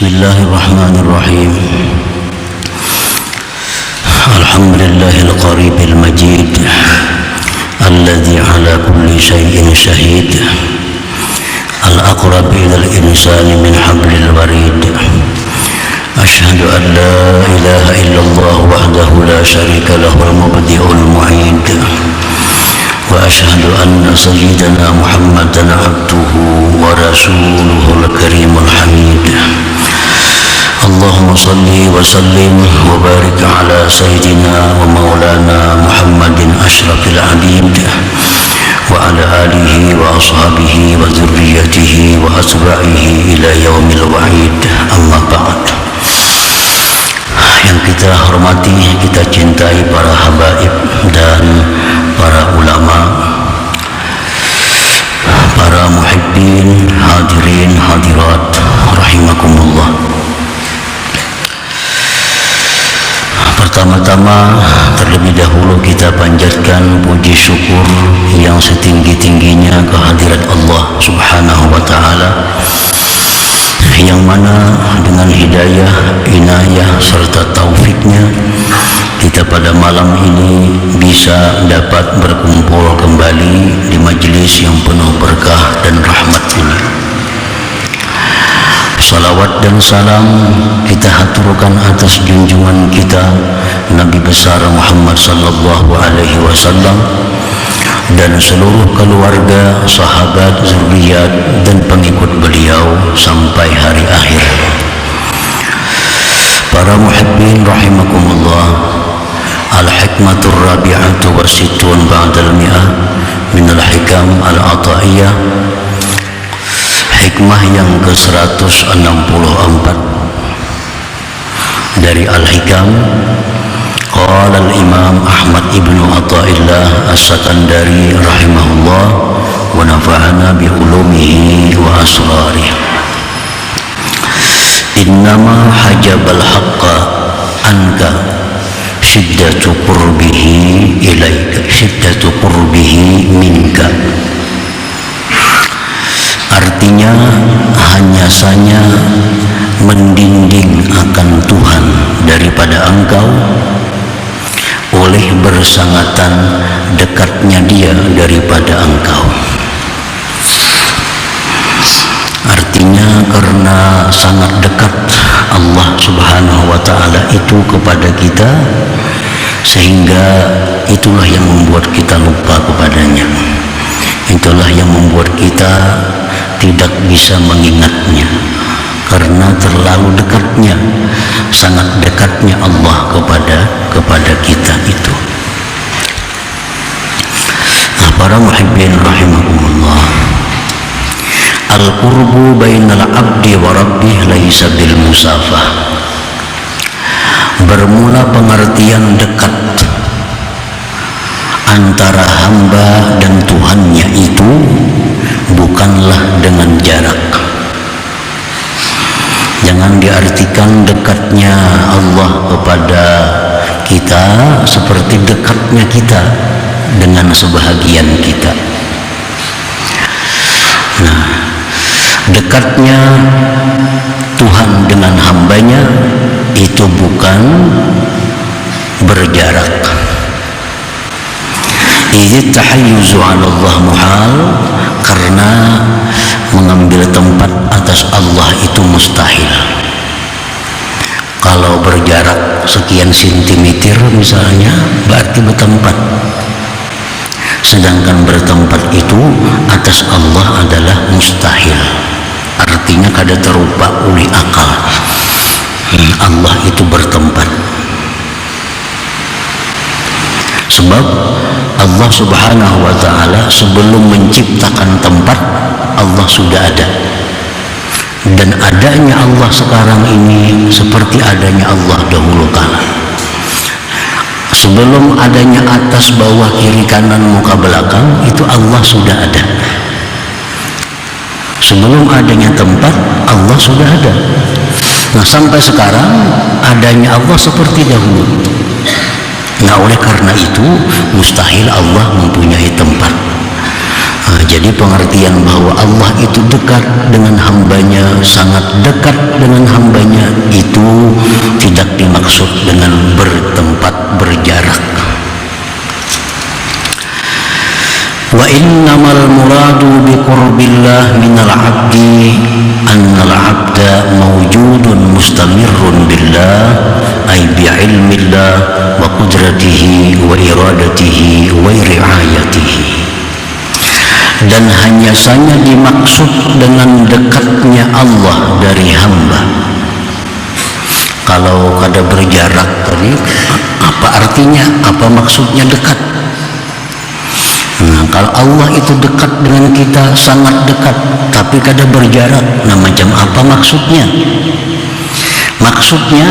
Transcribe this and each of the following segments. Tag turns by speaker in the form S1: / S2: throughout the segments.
S1: Bismillahirrahmanirrahim. Alhamdulillahil qaribil majid alladzi ala kulli syai'in syahid al-aqrab ilal insani min hablil warid. Ashhadu an la ilaha illallah wahdahu la syarika lahul mubdi'ul mu'id wa ashhadu anna sayyidana Muhammadan abduhu wa rasuluhul karimul hamid. Allahumma salli wa sallim wa barik ala sayyidina wa maulana Muhammadin ashrafil abid wa ala alihi wa ashabihi wa dzurriyyatihi wa atba'ihi ila yaumil wa'id. Amma ba'd. Yang kita hormati, kita cintai para habaib dan para ulama, para muhibbin, hadirin, hadirat rahimakumullah. Pertama-tama, terlebih dahulu kita panjatkan puji syukur yang setinggi-tingginya kehadirat Allah Subhanahu wa ta'ala, yang mana dengan hidayah, inayah serta taufiknya kita pada malam ini bisa dapat berkumpul kembali di majelis yang penuh berkah dan rahmat ini. Salawat dan salam kita haturkan atas junjungan kita Nabi besar Muhammad sallallahu alaihi wasallam dan seluruh keluarga, sahabat, zuriat dan pengikut beliau sampai hari akhir. Para muhibbin rahimakumullah, al-hikmatur rabi'atu wa sittun ba'dal mi'ah min al-hikam al-ata'iyah, hikmah yang ke-164 dari Al-Hikam. Qala al-Imam Ahmad ibnu Athaillah as-Sakandari rahimahullah wa nafa'ana bi ulumihi wa asrarihi. Innama hajabal haqqa anka syiddatu qurbihi ilaika, syiddatu qurbihi minka. Artinya hanya saja mendinding akan Tuhan daripada engkau oleh bersangatan dekatnya Dia daripada engkau. Artinya karena sangat dekat Allah Subhanahu wa ta'ala itu kepada kita, sehingga itulah yang membuat kita lupa kepadanya. Itulah yang membuat kita tidak bisa mengingatnya, karena terlalu dekatnya, sangat dekatnya Allah kepada kita itu. Nah, para muhibbin rahimakumullah, al-qurbu bainal abdi wa rabbih laisa bil musafah. Bermula pengertian dekat antara hamba dan Tuhannya itu bukanlah dengan jarak. Jangan diartikan dekatnya Allah kepada kita seperti dekatnya kita dengan sebahagian kita. Nah, dekatnya Tuhan dengan hambanya itu bukan berjarak. Idh tahayyuzu 'ala Allah muhal, karena mengambil tempat atas Allah itu mustahil. Kalau berjarak sekian sentimeter misalnya, berarti bertempat. Sedangkan bertempat itu atas Allah adalah mustahil. Artinya kada terupa oleh akal. Allah itu bertempat. Sebab Allah Subhanahu wa ta'ala sebelum menciptakan tempat, Allah sudah ada. Dan adanya Allah sekarang ini seperti adanya Allah dahulu kala. Sebelum adanya atas, bawah, kiri, kanan, muka, belakang, itu Allah sudah ada. Sebelum adanya tempat, Allah sudah ada. Nah, sampai sekarang adanya Allah seperti dahulu. Nah, oleh karena itu mustahil Allah mempunyai tempat. Jadi pengertian bahwa Allah itu dekat dengan hambanya, sangat dekat dengan hambanya, itu tidak dimaksud dengan bertempat berjarak. Wa innamal muradu bi qurbillah minal abdi annal abda mawjudun mustamirrun billah ay bi ilmillah wa qudratihi wa iradatihi wa riayatihi. Dan hanya saja dimaksud dengan dekatnya Allah dari hamba. Kalau kada berjarak tadi, apa artinya? Apa maksudnya dekat? Nah, kalau Allah itu dekat dengan kita, sangat dekat, tapi kada berjarak, nah macam apa maksudnya? Maksudnya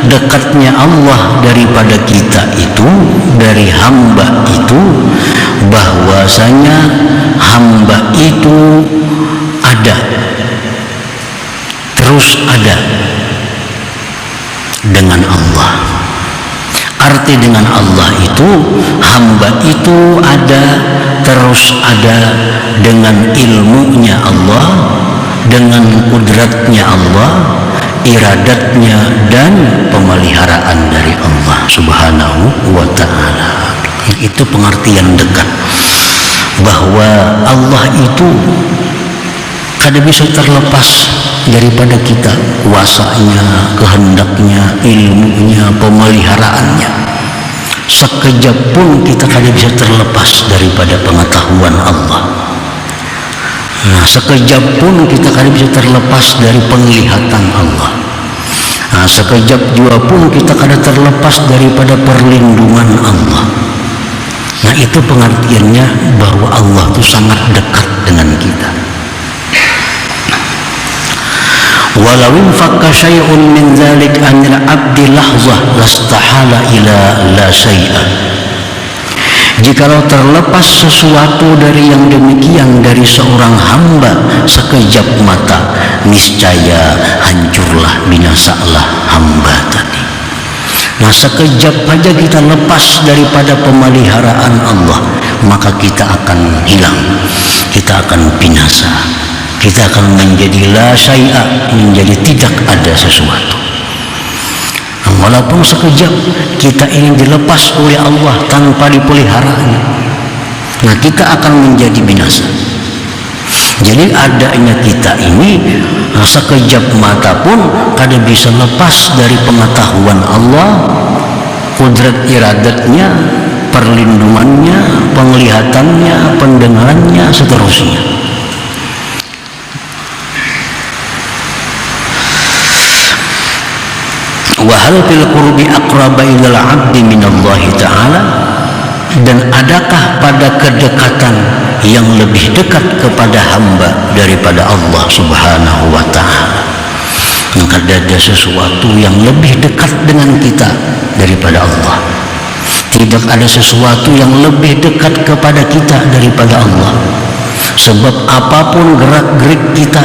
S1: dekatnya Allah daripada kita itu, dari hamba itu, bahwasanya hamba itu ada, terus ada dengan Allah. Arti dengan Allah itu, hamba itu ada, terus ada dengan ilmunya Allah, dengan kudratnya Allah, iradatnya dan pemeliharaan dari Allah Subhanahu wa ta'ala. Itu pengertian dekat, bahwa Allah itu kada bisa terlepas daripada kita, kuasanya, kehendaknya, ilmunya, pemeliharaannya. Sekejap pun kita kada bisa terlepas daripada pengetahuan Allah. Nah, sekejap pun kita kada bisa terlepas dari penglihatan Allah. Nah, sekejap juga pun kita kada terlepas daripada perlindungan Allah. Nah, itu pengertiannya bahwa Allah itu sangat dekat dengan kita. Walau infaqqa syai'un min dzalik anil 'abdi lahzah lastahala ila la syai'a. Jikalau terlepas sesuatu dari yang demikian dari seorang hamba sekejap mata, niscaya hancurlah, binasalah hamba tadi. Nah, sekejap saja kita lepas daripada pemeliharaan Allah, maka kita akan hilang, kita akan binasa, kita akan menjadi la syai'a, menjadi tidak ada sesuatu. Walaupun sekejap kita ingin dilepas oleh Allah tanpa dipeliharanya, nah kita akan menjadi binasa. Jadi adanya kita ini, sekejap mata pun kada bisa lepas dari pengetahuan Allah, kudrat iradatnya, perlindungannya, penglihatannya, pendengarannya, seterusnya. Wa hal fil qurbi aqraba ilal 'abdi minallahi ta'ala, dan adakah pada kedekatan yang lebih dekat kepada hamba daripada Allah Subhanahu wa ta'ala? Maka ada sesuatu yang lebih dekat dengan kita daripada Allah. Tidak ada sesuatu yang lebih dekat kepada kita daripada Allah. Sebab apapun gerak-gerik kita,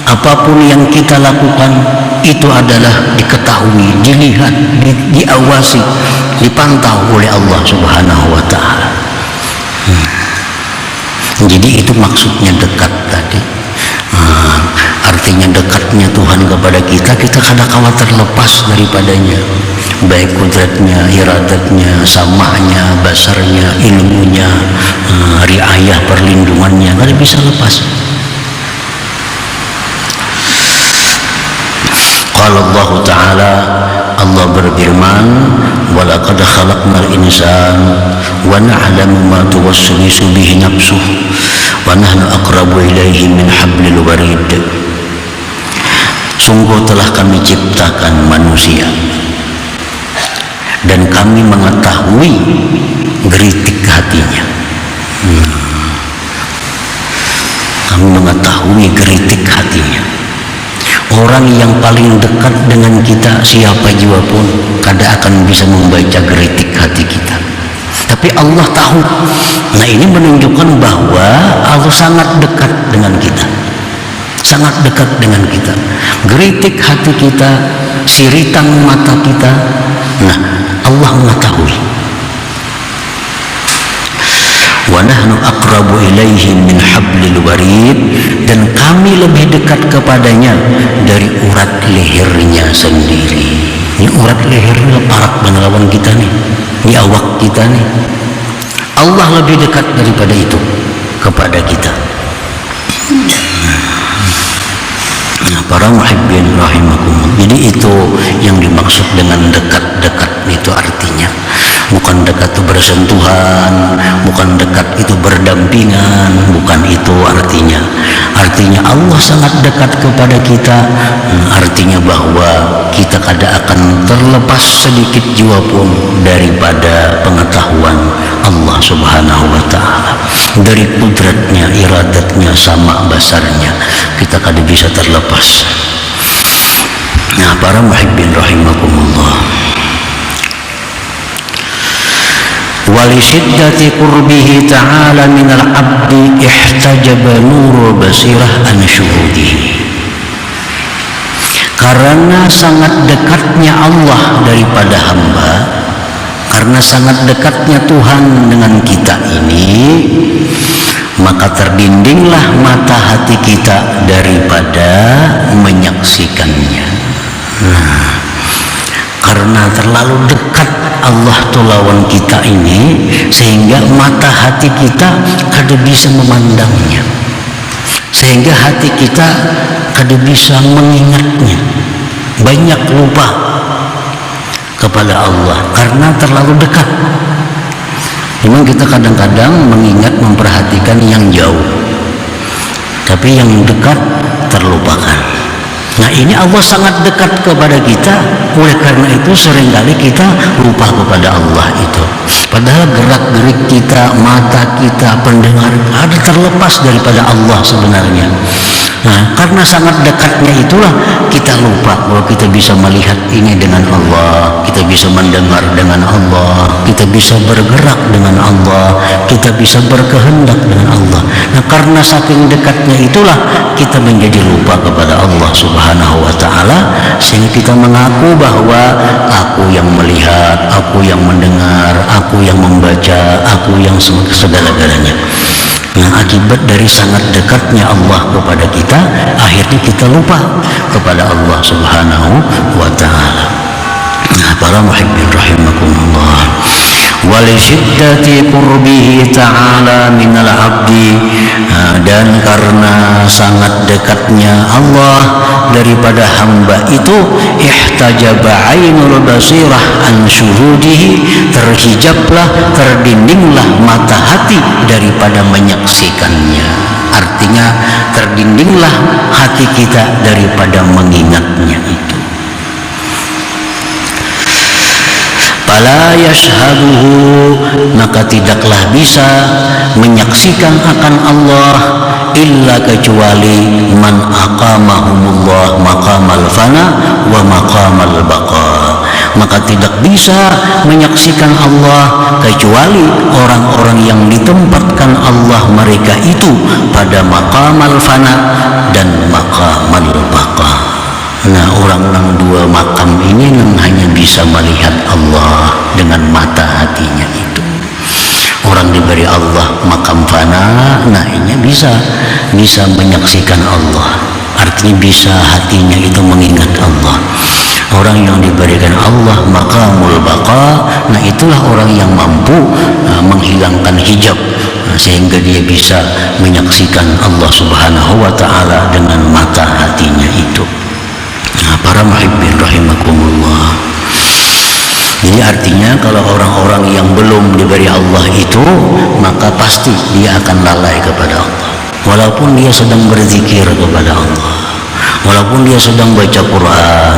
S1: apapun yang kita lakukan, itu adalah diketahui, dilihat, diawasi, dipantau oleh Allah Subhanahu wa ta'ala. Jadi itu maksudnya dekat tadi. Artinya dekatnya Tuhan kepada kita, kita kadang-kadang terlepas daripadanya, baik kudratnya, iradatnya, samahnya, basarnya, ilmunya, riayah, perlindungannya, kada bisa lepas. Qala Allah Ta'ala, Allah berfirman, walaqad khalaqnal insana wa na'lamu ma tuwaswisu bihi nafsuh wa nahnu aqrabu ilaihi min hablil warid. Sungguh telah kami ciptakan manusia dan kami mengetahui geritik hatinya. Kami mengetahui geritik hatinya. Orang yang paling dekat dengan kita, siapa jua pun, kada akan bisa membaca geritik hati kita. Tapi Allah tahu. Nah, ini menunjukkan bahwa Allah sangat dekat dengan kita, sangat dekat dengan kita. Geritik hati kita, siritan mata kita, nah Allah mengetahui. wa nahnu aqrabu ilaihi min hablil warid, dan kami lebih dekat kepadanya dari urat lehernya sendiri. Ini urat lehernya parak lawan kita nih, di awak kita nih. Allah lebih dekat daripada itu kepada kita. Nah, para muhibbin rahimakumullah. Jadi itu yang dimaksud dengan dekat-dekat itu artinya. Bukan dekat itu bersentuhan, bukan dekat itu berdampingan, bukan itu artinya. Artinya Allah sangat dekat kepada kita, artinya bahwa kita kada akan terlepas sedikit jiwa pun daripada pengetahuan Allah subhanahu wa ta'ala. Dari kudratnya, iradatnya, sama basarnya, kita kada bisa terlepas. Nah, para muhibbin rahimakumullah, walisyiddati qurbihi ta'ala minal abdi ihtajaba nurul basirah an syuhudihi. Karena sangat dekatnya Allah daripada hamba, karena sangat dekatnya Tuhan dengan kita ini, maka terdindinglah mata hati kita daripada menyaksikannya. Nah, karena terlalu dekat Allah tuh lawan kita ini, sehingga mata hati kita kada bisa memandangnya, sehingga hati kita kada bisa mengingatnya, banyak lupa kepada Allah karena terlalu dekat. Memang kita kadang-kadang mengingat, memperhatikan yang jauh, tapi yang dekat terlupakan. Nah, ini Allah sangat dekat kepada kita, oleh karena itu seringkali kita lupa kepada Allah itu. Padahal gerak-gerik kita, mata kita, pendengar ada terlepas daripada Allah sebenarnya. Nah, karena sangat dekatnya itulah kita lupa bahwa kita bisa melihat ini dengan Allah, kita bisa mendengar dengan Allah, kita bisa bergerak dengan Allah, kita bisa berkehendak dengan Allah. Nah, karena saking dekatnya itulah kita menjadi lupa kepada Allah subhanahu wa ta'ala, sehingga kita mengaku bahwa aku yang melihat, aku yang mendengar, aku yang membaca, aku yang segala-galanya. Nah, akibat dari sangat dekatnya Allah kepada kita, akhirnya kita lupa kepada Allah subhanahu wa ta'ala. Nah, para muhibbin rahimakumullah, walisyiddati qurbihi ta'ala minal abdi, dan karena sangat dekatnya Allah daripada hamba itu, ihtajaba ainul basirah an syuhudihi, terhijablah, terdindinglah mata hati daripada menyaksikannya. Artinya terdindinglah hati kita daripada mengingatnya itu. Fala yashhaduhu, maka tidaklah bisa menyaksikan akan Allah illa kecuali man aqamahumullah maqamal fana wa maqamal baqa. Maka tidak bisa menyaksikan Allah kecuali orang-orang yang ditempatkan Allah mereka itu pada maqamal fana dan maqamal baqa. Nah, orang dua makam ini hanya bisa melihat Allah dengan mata hatinya itu. Orang diberi Allah makam fana, nah ini bisa menyaksikan Allah. Artinya bisa hatinya itu mengingat Allah. Orang yang diberikan Allah maqamul baqa, nah itulah orang yang mampu menghilangkan hijab, sehingga dia bisa menyaksikan Allah subhanahu wa ta'ala dengan mata hatinya itu. Nah, para muhibbin rahimakumullah, jadi artinya kalau orang-orang yang belum diberi Allah itu, maka pasti dia akan lalai kepada Allah, walaupun dia sedang berzikir kepada Allah, walaupun dia sedang baca Quran,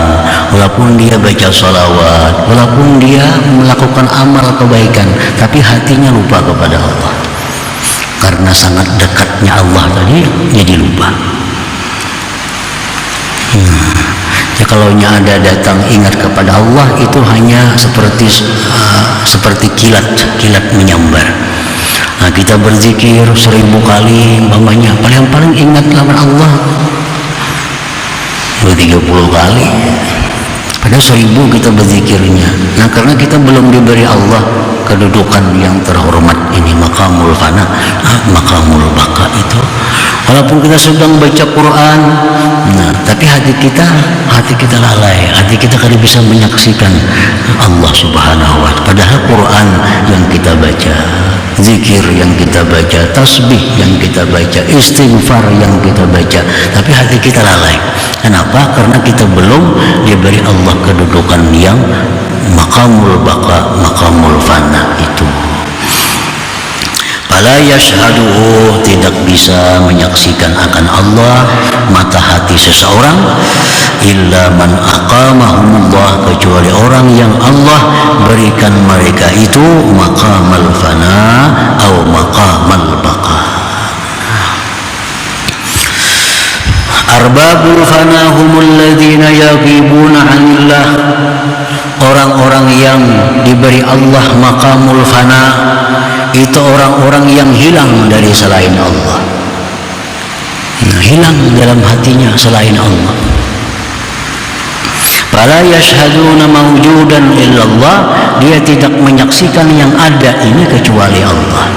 S1: walaupun dia baca salawat, walaupun dia melakukan amal kebaikan, tapi hatinya lupa kepada Allah. Karena sangat dekatnya Allah tadi, jadi lupa. Ya, kalau ada datang ingat kepada Allah, itu hanya seperti kilat menyambar. Nah, kita berzikir 1000 kali umpamanya, paling ingat nama Allah 30 kali, Pada 1000 kita berzikirnya. Nah, karena kita belum diberi Allah kedudukan yang terhormat ini, maqamul fana, maqamul baqa itu. Walaupun kita sedang baca Quran, nah, tapi hati kita lalai, hati kita kada bisa menyaksikan Allah Subhanahu wa Ta'ala. Padahal Quran yang kita baca, zikir yang kita baca, tasbih yang kita baca, istighfar yang kita baca, tapi hati kita lalai. Kenapa? Karena kita belum diberi Allah kedudukan yang maqamul baqa, maqamul fana itu. Fala yashhaduhu, tidak bisa menyaksikan akan Allah mata hati seseorang, illa man aqamahumullah, kecuali orang yang Allah berikan mereka itu maqamal fana atau maqamal baqa. Arbabul fana humul ladzina yaghibuna 'anillah, orang-orang yang diberi Allah maqamul fana itu orang-orang yang hilang dari selain Allah. Nah, hilang dalam hatinya selain Allah. Fala yashhaduna mawjudan illallah, dia tidak menyaksikan yang ada ini kecuali Allah.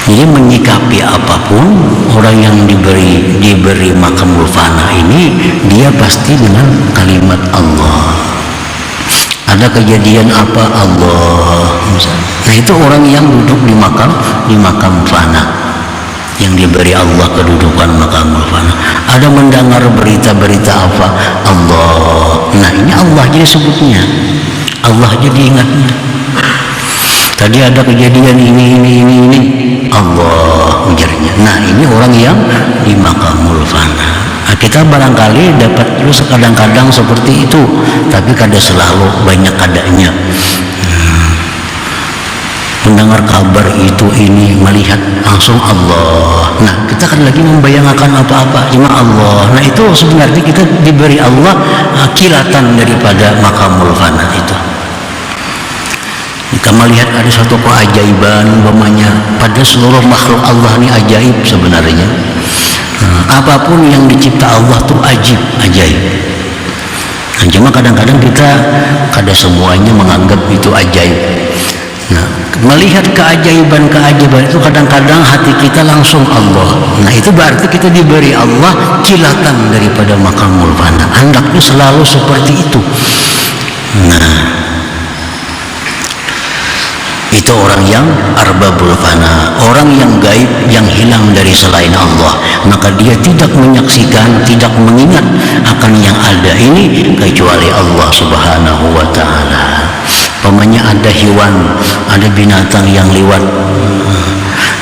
S1: Jadi menyikapi apapun orang yang diberi maqamul fana ini, dia pasti dengan kalimat Allah. Ada kejadian apa, Allah misalnya. Nah, itu orang yang duduk di makam fana, yang diberi Allah kedudukan maqamul fana. Ada mendengar berita-berita apa, Allah. Nah, ini Allah jadi sebutnya, Allah jadi ingatnya. Tadi ada kejadian ini, Allah ujarnya. Nah, ini orang yang di maqamul fana. Nah, kita barangkali dapat dulu kadang-kadang seperti itu, tapi kada selalu, banyak kadanya. Mendengar kabar itu ini, melihat langsung Allah. Nah, kita kan lagi membayangkan apa-apa, cuma Allah. Nah, itu sebenarnya kita diberi Allah kilatan daripada maqamul fana itu. Kita melihat ada suatu keajaiban, umpamanya pada seluruh makhluk Allah ini ajaib sebenarnya. Apapun yang dicipta Allah tuh ajaib. Nah, cuma kadang-kadang kita kada semuanya menganggap itu ajaib. Nah, melihat keajaiban itu kadang-kadang hati kita langsung Allah. Nah, itu berarti kita diberi Allah kilatan daripada maqamul fana. Hendaknya selalu seperti itu. Nah, itu orang yang arbabul fana, orang yang gaib, yang hilang dari selain Allah. Maka dia tidak menyaksikan, tidak mengingat akan yang ada ini kecuali Allah Subhanahu wa Ta'ala. Pemanya ada hewan, ada binatang yang lewat,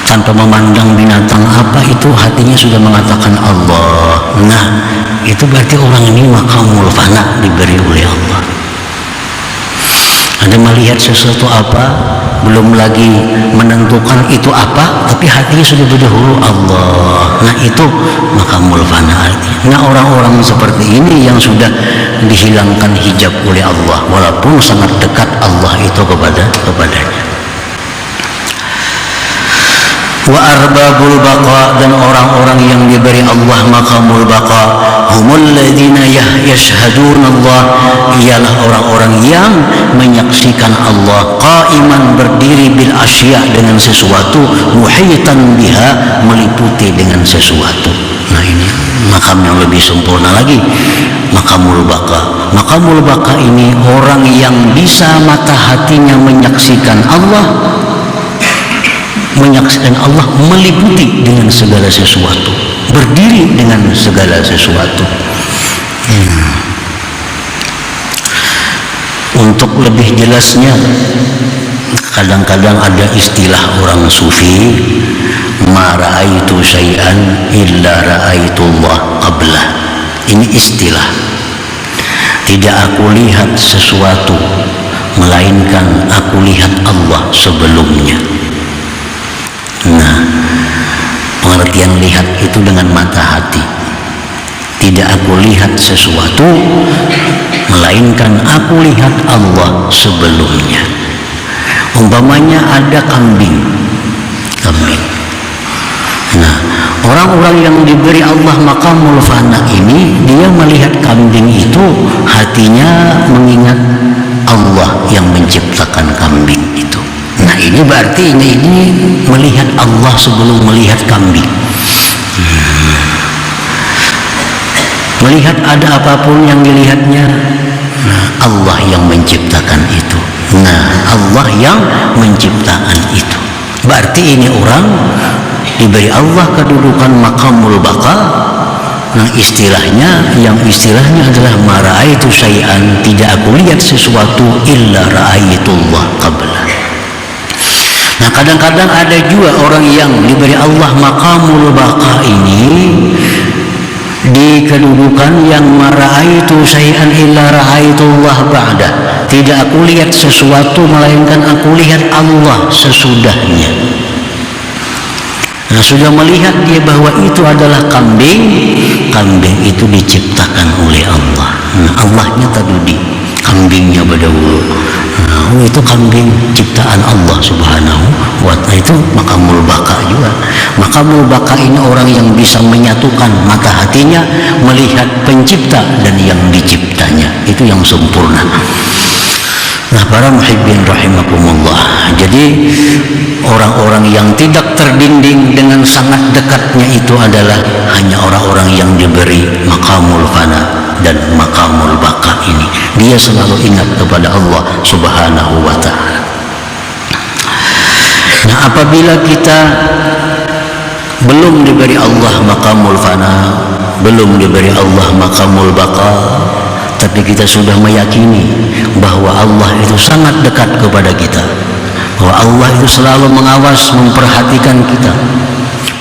S1: tanpa memandang binatang apa itu, hatinya sudah mengatakan Allah. Nah, itu berarti orang ini maqamul fana, diberi oleh Allah. Ada melihat sesuatu apa, belum lagi menentukan itu apa, tapi hatinya sudah berdahulu Allah. Nah, itu maqamul fana. Nah, orang-orang seperti ini yang sudah dihilangkan hijab oleh Allah, walaupun sangat dekat Allah itu kepadanya. Wa arbabul baqa, dan orang-orang yang diberi Allah maqamul baqa, humul ladzina yashhaduna Allah, ialah orang-orang yang menyaksikan Allah qaiman, berdiri, bil asya, dengan sesuatu, muhitan biha, meliputi dengan sesuatu. Nah, ini makam yang lebih sempurna lagi, maqamul baqa. Maqamul baqa ini orang yang bisa mata hatinya menyaksikan Allah, meliputi dengan segala sesuatu, berdiri dengan segala sesuatu. Untuk lebih jelasnya, kadang-kadang ada istilah orang sufi, ma ra'aitu syai'an illa ra'aitullah qablah. Ini istilah, tidak aku lihat sesuatu melainkan aku lihat Allah sebelumnya. Nah, pengertian lihat itu dengan mata hati. Tidak aku lihat sesuatu melainkan aku lihat Allah sebelumnya. Umpamanya ada kambing. Nah, orang-orang yang diberi Allah maqamul fana ini, dia melihat kambing itu hatinya mengingat Allah yang menciptakan kambing itu. Nah, ini berarti ini melihat Allah sebelum melihat kambing. Melihat ada apapun yang dilihatnya, nah, Allah yang menciptakan itu. Nah, Allah yang menciptakan itu. Berarti ini orang diberi Allah kedudukan maqamul baqa. Nah, istilahnya adalah mara'aitu syai'an, tidak aku lihat sesuatu illa ra'aitullah qabla. Nah, kadang-kadang ada juga orang yang diberi Allah maqamul baqa ini di kedudukan yang mara'aitu syai'an illa ra'aitullah ba'da. Tidak aku lihat sesuatu melainkan aku lihat Allah sesudahnya. Nah, sudah melihat dia bahwa itu adalah kambing. Kambing itu diciptakan oleh Allah. Nah, Allahnya tadi, kambingnya berdahulu. Nah, itu kambing ciptaan Allah subhanahu wa ta'ala. Itu maqamul baqa juga. Maqamul baqa ini orang yang bisa menyatukan mata hatinya melihat pencipta dan yang diciptanya. Itu yang sempurna. Nah, para muhibbin rahimakumullah, jadi orang-orang yang tidak terdinding dengan sangat dekatnya itu adalah hanya orang-orang yang diberi maqamul fana dan maqamul baqa ini. Dia selalu ingat kepada Allah subhanahu wa ta'ala. Nah, apabila kita belum diberi Allah maqamul fana, belum diberi Allah maqamul baqa, tapi kita sudah meyakini bahwa Allah itu sangat dekat kepada kita, bahwa Allah itu selalu mengawas, memperhatikan kita,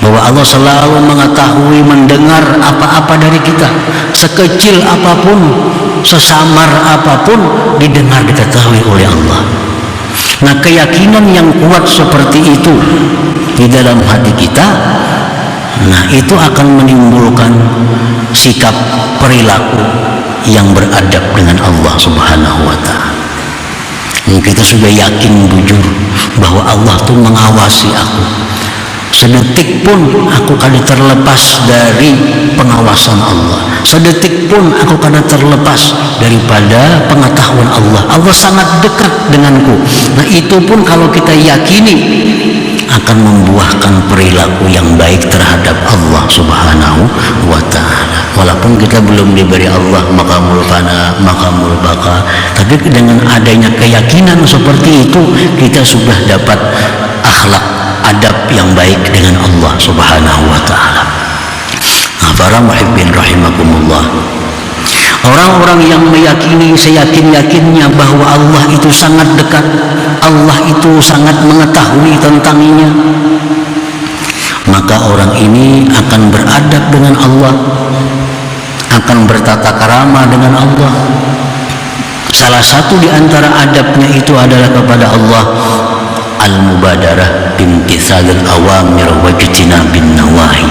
S1: bahwa Allah selalu mengetahui, mendengar apa-apa dari kita, sekecil apapun, sesamar apapun didengar, diketahui oleh Allah. Nah, keyakinan yang kuat seperti itu di dalam hati kita, nah, itu akan menimbulkan sikap perilaku yang beradab dengan Allah subhanahu wa ta'ala. Kita sudah yakin bujur bahwa Allah itu mengawasi aku. Sedetik pun aku kada terlepas dari pengawasan Allah. Sedetik pun aku kada terlepas daripada pengetahuan Allah. Allah sangat dekat denganku. Nah, itu pun kalau kita yakini akan membuahkan perilaku yang baik terhadap Allah subhanahu wa ta'ala. Walaupun kita belum diberi Allah maqamul fana, maqamul baqa, tapi dengan adanya keyakinan seperti itu, kita sudah dapat akhlak, adab yang baik dengan Allah subhanahu wa ta'ala. Nah, para muhibbin rahimakumullah, orang-orang yang meyakini seyakin-yakinnya bahwa Allah itu sangat dekat, Allah itu sangat mengetahui tentangnya, maka orang ini akan beradab dengan Allah, akan bertata krama dengan Allah. Salah satu di antara adabnya itu adalah kepada Allah al-mubadarah bimtithalil awamir wajtinabin nawahi.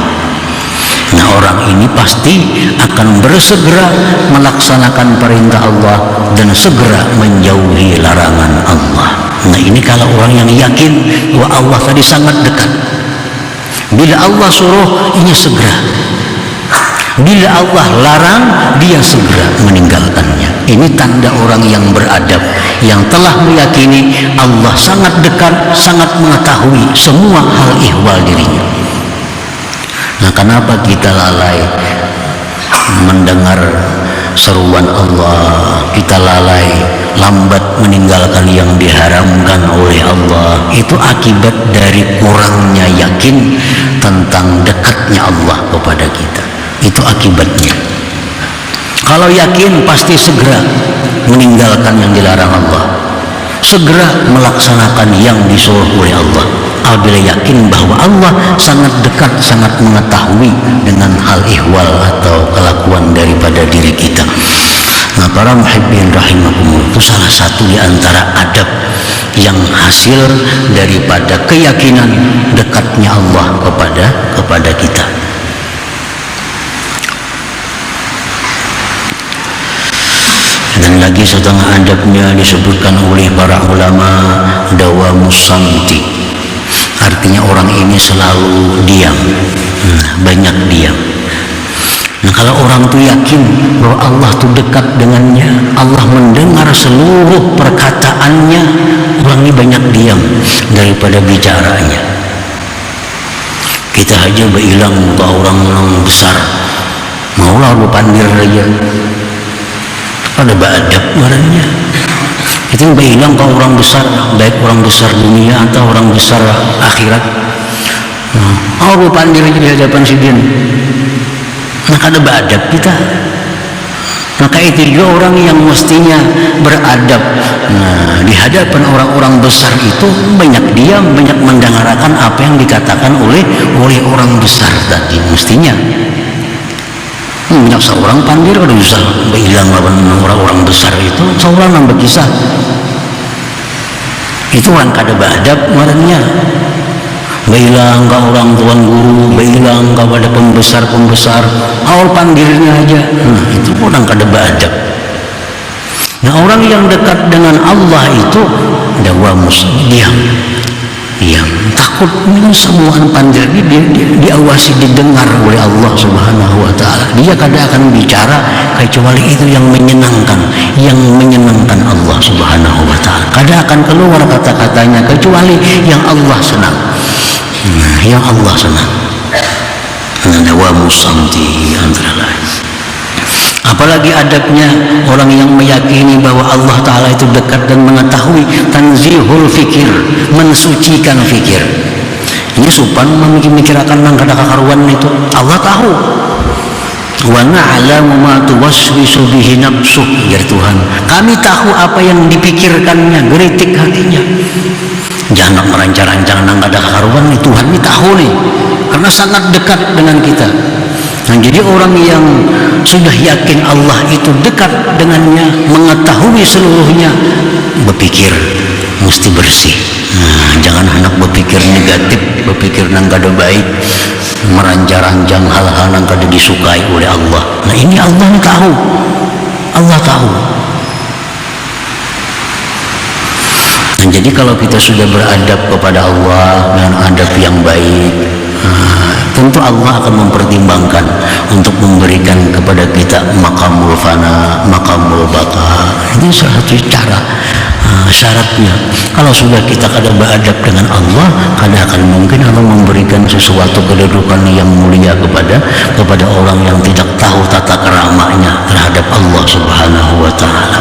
S1: Nah, orang ini pasti akan bersegera melaksanakan perintah Allah dan segera menjauhi larangan Allah. Nah, ini kalau orang yang yakin bahwa Allah tadi sangat dekat. Bila Allah suruh, ini segera. Bila Allah larang, dia segera meninggalkannya. Ini tanda orang yang beradab, yang telah meyakini Allah sangat dekat, sangat mengetahui semua hal ihwal dirinya. Nah, kenapa kita lalai mendengar seruan Allah, kita lalai, lambat meninggalkan yang diharamkan oleh Allah? Itu akibat dari kurangnya yakin tentang dekatnya Allah kepada kita. Itu akibatnya. Kalau yakin, pasti segera meninggalkan yang dilarang Allah, segera melaksanakan yang disuruh oleh Allah. Apabila yakin bahwa Allah sangat dekat, sangat mengetahui dengan hal ihwal atau kelakuan daripada diri kita. Nah, para muhibbin rahimahumullah, itu salah satu di antara adab yang hasil daripada keyakinan dekatnya Allah kepada kita. Dan lagi setengah adabnya disebutkan oleh para ulama dawamus samti. Artinya orang ini selalu diam, banyak diam. Nah, kalau orang itu yakin bahwa Allah itu dekat dengannya, Allah mendengar seluruh perkataannya, orang ini banyak diam daripada bicaranya. Kita aja berhilang ke orang besar, maulah lu pandir aja, pada beradab marahnya. Kita berhilang ke orang besar, baik orang besar dunia atau orang besar akhirat. Lu pandir aja di hadapan sidin. Maka ada beradab kita. Maka itu juga orang yang mestinya beradab. Nah, di hadapan orang-orang besar itu banyak diam, banyak mendengarkan apa yang dikatakan oleh orang besar tadi. Mestinya banyak seorang pandir kalau bisa berhilang lawan orang-orang besar itu, seorang yang berkisah itu orang kada beradab marahnya. Bilang ke orang tuan guru, bilang kepada pembesar-pembesar, awal pandirnya aja. Itu orang kada beradab. Nah, orang yang dekat dengan Allah itu dawamus, diam, takut dengan semua pandir dia diawasi, didengar oleh Allah Subhanahu wa taala. Dia kada akan bicara kecuali itu yang menyenangkan Allah Subhanahu wa taala. Kada akan keluar kata-katanya kecuali yang Allah senang. Yang Allah senang. Dawamus samti antara lain. Apalagi adabnya orang yang meyakini bahwa Allah Ta'ala itu dekat dan mengetahui, tanzihul fikir, mensucikan fikir. Ini supan memikirkan nang kada kakaruan itu. Allah tahu. Wa na'lamu ma tuwaswisu bihi nafsuh, ya Tuhan. Kami tahu apa yang dipikirkannya, geritik hatinya. Jangan merancang-rancang nang kada kakaruan nih, Tuhan ini tahu nih, karena sangat dekat dengan kita. Nah, jadi orang yang sudah yakin Allah itu dekat dengannya, mengetahui seluruhnya, berpikir mesti bersih. Nah, jangan hendak berpikir negatif, berpikir nang kada baik, merancang-rancang hal-hal yang kada disukai oleh Allah. Nah, ini Allah tahu. Allah tahu. Nah, jadi kalau kita sudah beradab kepada Allah dengan adab yang baik, tentu Allah akan mempertimbangkan untuk memberikan kepada kita maqamul fana, maqamul baqa. Ini salah satu cara, syaratnya. Kalau sudah kita kada beradab dengan Allah, kada akan mungkin Allah memberikan sesuatu kedudukan yang mulia kepada orang yang tidak tahu tata keramanya terhadap Allah Subhanahu wa taala.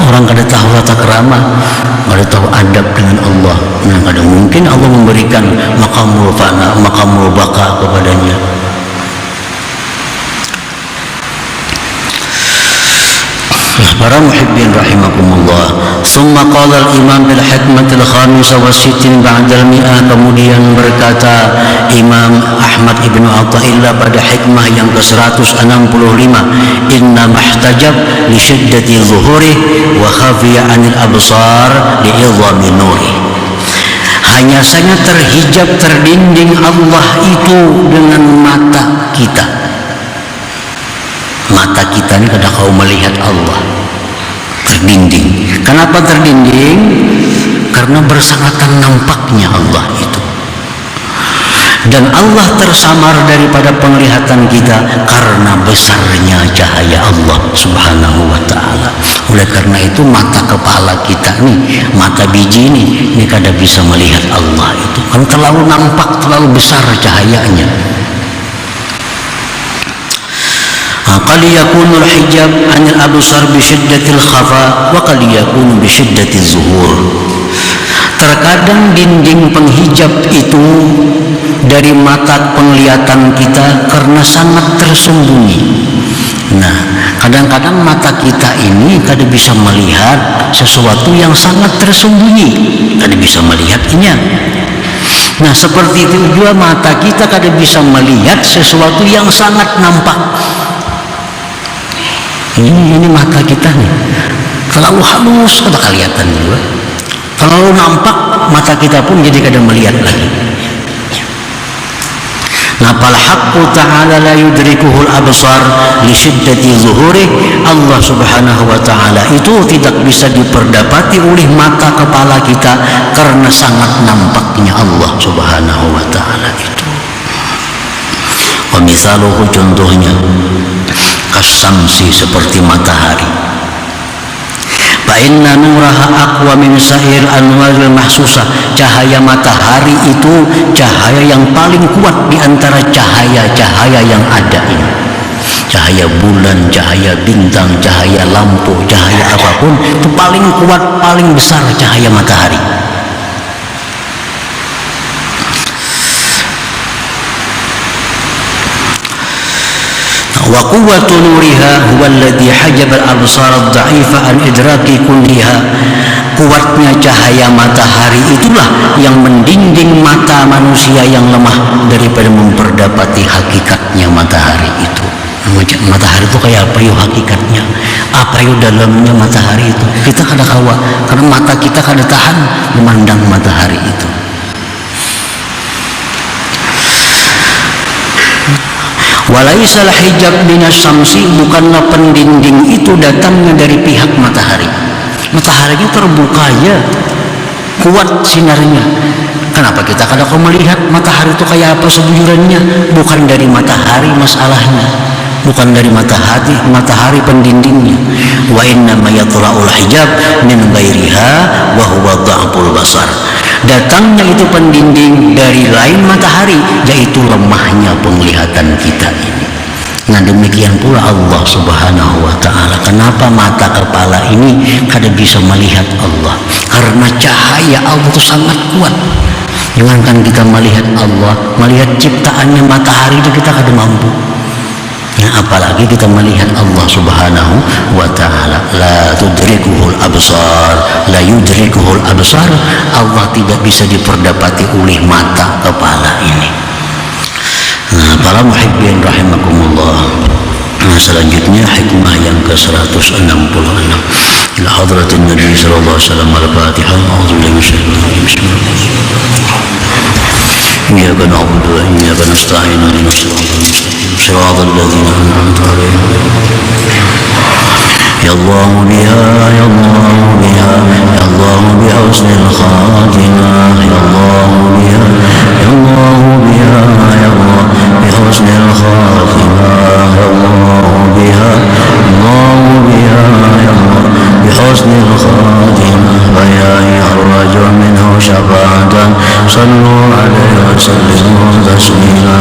S1: Orang kada tahu tata kerama, kada tahu adab dengan Allah. Nah, kada mungkin Allah memberikan maqamul fana, maqamul baqa kepadanya. Para muhibbin rahimakumullah. Summa qala al-imam bil hikmatil khamisah wa sittin ba'dal mi'ah. Kemudian berkata Imam Ahmad ibn Athaillah pada hikmah yang ke-165, inna mahtajab li syiddati zuhuri wa khafiya anil absar li idhami nuri. Hanya saja terhijab, terdinding Allah itu dengan mata kita. Mata kita ini kada kau melihat Allah, terdinding. Kenapa terdinding? Karena bersangatan nampaknya Allah itu. Dan Allah tersamar daripada penglihatan kita karena besarnya cahaya Allah Subhanahu wa ta'ala. Oleh karena itu mata kepala kita nih, mata biji ini kada bisa melihat Allah itu. Kan terlalu nampak, terlalu besar cahayanya. Qad yakunu al-hijab 'anil absar bi syiddatil khafa wa qad yakunu bi syiddatiz zuhur. Terkadang dinding penghijab itu dari mata penglihatan kita karena sangat tersembunyi. Nah, kadang-kadang mata kita ini kada bisa melihat sesuatu yang sangat tersembunyi, kada bisa melihatnya. Nah, seperti itu juga mata kita kada bisa melihat sesuatu yang sangat nampak. Ini mata kita nih terlalu halus, kada kelihatan juga. Terlalu nampak, mata kita pun jadi kada melihat lagi. Napal haqqu ta'ala la yudrikuhul absar li syiddati zuhuri. Allah subhanahu wa ta'ala itu tidak bisa diperdapati oleh mata kepala kita karena sangat nampaknya Allah subhanahu wa ta'ala itu. Wa misaluhu, contohnya kasamsi, seperti matahari. Fa inna nuraha aqwa min sa'ir anwaril mahsusah. Cahaya matahari itu cahaya yang paling kuat di antara cahaya-cahaya yang ada ini. Cahaya bulan, cahaya bintang, cahaya lampu, cahaya apapun itu paling kuat, paling besar cahaya matahari. Wa quwwatu nuriha huwa alladhi hajaba al-absar ad-dha'ifa an idraki kulliha. Kuatnya cahaya matahari itulah yang mendinding mata manusia yang lemah daripada memperdapati hakikatnya matahari itu. Matahari itu kayak apa yuk hakikatnya? Apa yuk dalamnya matahari itu? Kita kada kawa, karena mata kita kada tahan memandang matahari itu. Walaisal hijab minas syamsi, bukanlah pendinding itu datangnya dari pihak matahari. Mataharinya terbuka aja, kuat sinarnya. Kenapa kita kada kau melihat matahari itu kayak apa sebujurannya? Bukan dari matahari masalahnya, bukan dari matahari pendindingnya. Wa inna ma yatla'ul hijab min ghairiha wa huwa dha'ful basar. Datangnya itu pendinding dari lain matahari, yaitu lemahnya penglihatan kita ini. Nah demikian pula Allah subhanahu wa ta'ala. Kenapa mata kepala ini kada bisa melihat Allah? Karena cahaya Allah itu sangat kuat. Jangankan kita melihat Allah, melihat ciptaannya matahari itu kita kada mampu. Nah, apalagi kita melihat Allah subhanahu wa ta'ala. La tudrikuhul absar, la yudrikuhul absar. Allah tidak bisa diperdapati oleh mata kepala ini. Nah, para muhibbin rahimakumullah. Nah, selanjutnya hikmah yang ke-166 ila hadratin Nabi sallallahu alaihi wasallam. Al-Fatihah. A'udzubillahi minasyaitonir rajim. Bismillahirrahmanirrahim. إياك نعبد وإياك نستعين اهدنا الصراط المستقيم صراط الذين أنعمت عليهم. يا الله بها يا الله بها يا الله بحسن الخاتمة يا الله بها يا الله بها يا الله بحسن الخاتمة يا الله بها يا الله بها يا الله بحسن الخاتمة ويا يخرج منه شفاعة صلوا عليه وسلموا تسليما.